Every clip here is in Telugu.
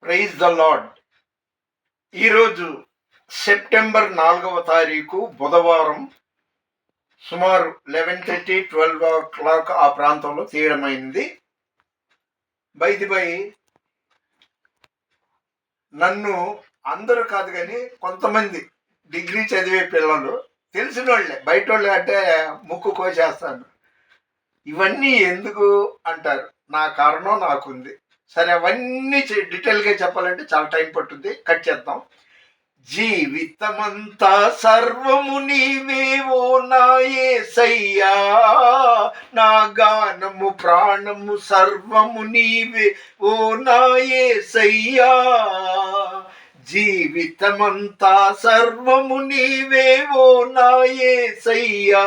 Praise the lord. ఈరోజు సెప్టెంబర్ 4వ తారీఖు బుధవారం సుమారు 11:30 12 ఆ ప్రాంతంలో తీయడమైంది. బై నన్ను అందరూ కాదు కానీ కొంతమంది డిగ్రీ చదివే పిల్లలు తెలిసిన వాళ్ళే, బయట వాళ్ళు అంటే ముక్కు కోసేస్తాను. ఇవన్నీ ఎందుకు అంటారు. నా కారణం నాకుంది. సరే, అవన్నీ డీటెయిల్గా చెప్పాలంటే చాలా టైం పట్టుద్ది. కట్ చేద్దాం. జీవితమంతా సర్వము నీవేవో నా యేసయ్యా, నా గానము ప్రాణము సర్వము నీవే ఓ నా యేసయ్యా. జీవితమంతా సర్వము నీవేవో నా యేసయ్యా,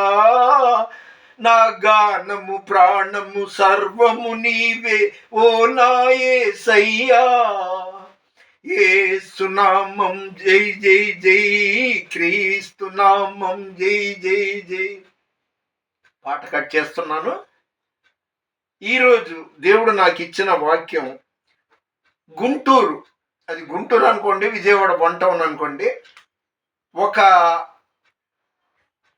నా గానము ప్రాణము సర్వము నీవే ఓ నా యేసయ్యా. యేసు నామం జై జై జై, క్రీస్తు నామం జై జై జై. పాట కట్ చేస్తున్నాను. ఈరోజు దేవుడు నాకు ఇచ్చిన వాక్యం గుంటూరు, అది గుంటూరు అనుకోండి, విజయవాడ వన్ టౌన్ అనుకోండి. ఒక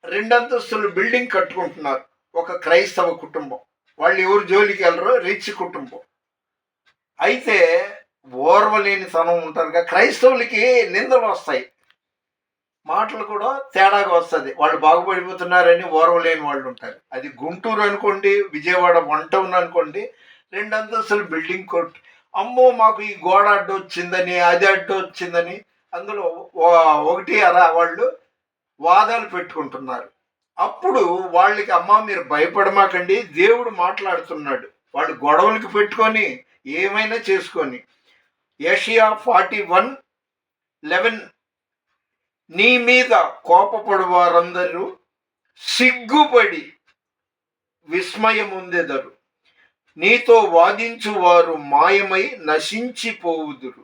2 అంతస్తులు బిల్డింగ్ కట్టుకుంటున్నారు ఒక క్రైస్తవ కుటుంబం. వాళ్ళు ఎవరు జోలికి వెళ్ళరు, రిచ్ కుటుంబం. అయితే ఓర్వలేని తనం ఉంటారుగా, క్రైస్తవులకి నిందలు వస్తాయి, మాటలు కూడా తేడాగా వస్తుంది. వాళ్ళు బాగుపడిపోతున్నారని ఓర్వలేని వాళ్ళు ఉంటారు. అది గుంటూరు అనుకోండి, విజయవాడ వన్ టౌన్ అనుకోండి, 2 అంతస్తులు బిల్డింగ్ కొట్టు, అమ్మో మాకు ఈ గోడ అడ్డు వచ్చిందని, అది అడ్డు వచ్చిందని, అందులో ఒకటి అలా వాళ్ళు వాదాలు పెట్టుకుంటున్నారు. అప్పుడు వాళ్ళకి, అమ్మ మీరు భయపడమాకండి, దేవుడు మాట్లాడుతున్నాడు. వాళ్ళు గొడవలకి పెట్టుకొని ఏమైనా చేసుకొని, యెషయా 41:11, నీ మీద కోపపడు వారందరూ సిగ్గుపడి విస్మయముందెదరు, నీతో వాదించు వారు మాయమై నశించిపోవుదురు,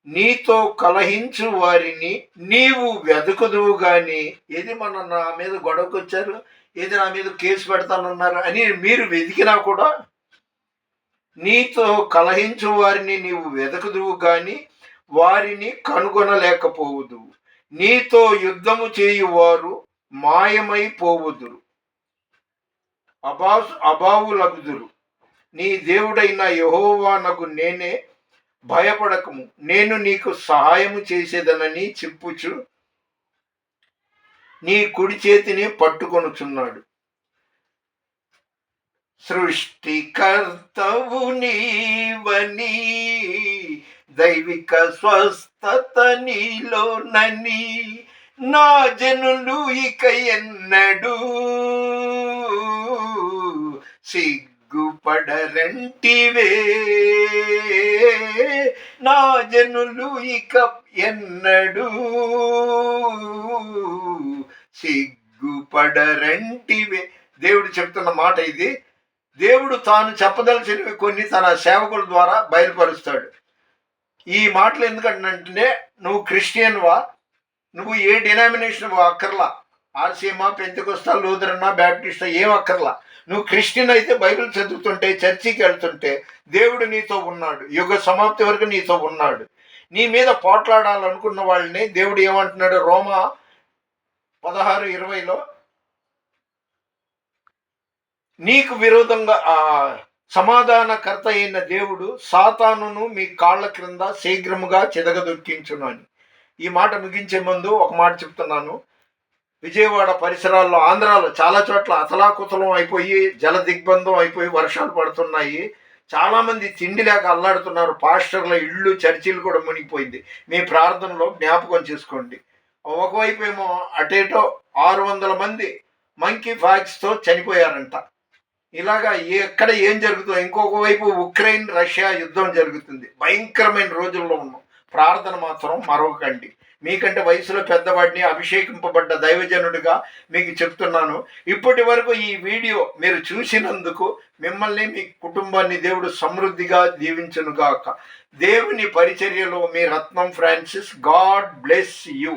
నీతో కలహించు వారిని నీవు వెతుకుదువు గాని. ఏది నా మీద గొడవకు వచ్చారు, ఏది నా మీద కేసు పెడతానన్నారు అని మీరు వెతికినా కూడా, నీతో కలహించు వారిని నీవు వెతుకుదువు గాని వారిని కనుగొనలేకపోవుదువు, నీతో యుద్ధము చేయువారు మాయమైపోవుదురు, అబావులగుదురు. నీ దేవుడైన యెహోవానగు నేనే, భయపడకము, నేను నీకు సహాయము చేసేదనని చెప్పుచు నీ కుడి చేతిని పట్టుకొనుచున్నాడు. సృష్టికర్తవు నీవని, దైవిక స్వస్థత నీలోనని, నా జనులు ఇక ఎన్నడూ సిగ్గుపడరంటివే, నా జనులు ఇక ఎన్నడూ సిగ్గుపడరంటివే. దేవుడు చెప్తున్న మాట ఇది. దేవుడు తాను చెప్పదలసినవి కొన్ని తన సేవకుల ద్వారా బయలుపరుస్తాడు. ఈ మాటలు ఎందుకంటే, నువ్వు క్రిస్టియన్వా, నువ్వు ఏ డినామినేషన్ అక్కర్లా, ఆర్సీఎమా, పెంతెకొస్తా, లూథరనా, బ్యాప్టిస్టా, ఏం అక్కర్లా. నువ్వు క్రిస్టియన్ అయితే బైబిల్ చదువుతుంటే, చర్చికి వెళ్తుంటే దేవుడు నీతో ఉన్నాడు, యుగ సమాప్తి వరకు నీతో ఉన్నాడు. నీ మీద పోట్లాడాలనుకున్న వాళ్ళని దేవుడు ఏమంటున్నాడు, రోమా 16:20లో, నీకు విరోధంగా సమాధానకర్త అయిన దేవుడు సాతానును మీ కాళ్ళ క్రింద శీఘ్రముగా చెదగదొక్కించును అని. ఈ మాట ముగించే ముందు ఒక మాట చెప్తున్నాను. విజయవాడ పరిసరాల్లో, ఆంధ్రాలో చాలా చోట్ల అతలాకుతలం అయిపోయి, జల దిగ్బంధం అయిపోయి వర్షాలు పడుతున్నాయి. చాలామంది తిండి లేక అల్లాడుతున్నారు. పాస్టర్ల ఇళ్ళు, చర్చిలు కూడా మునిగిపోయింది. మీ ప్రార్థనలో జ్ఞాపకం చేసుకోండి. ఒకవైపు ఏమో అటేటో 600 మంది మంకీ ఫాక్స్తో చనిపోయారంట. ఇలాగా ఎక్కడ ఏం జరుగుతుందో. ఇంకొక వైపు ఉక్రెయిన్ రష్యా యుద్ధం జరుగుతుంది. భయంకరమైన రోజుల్లో ఉన్నాం. ప్రార్థన మాత్రం మరొకండి. మీకంటే వయసులో పెద్దవాడిని, అభిషేకింపబడ్డ దైవజనుడిగా మీకు చెప్తున్నాను. ఇప్పటి వరకు ఈ వీడియో మీరు చూసినందుకు మిమ్మల్ని, మీ కుటుంబాన్ని దేవుడు సమృద్ధిగా దీవించునుగాక. దేవుని పరిచర్యలో మీ రత్నం ఫ్రాన్సిస్. God bless you.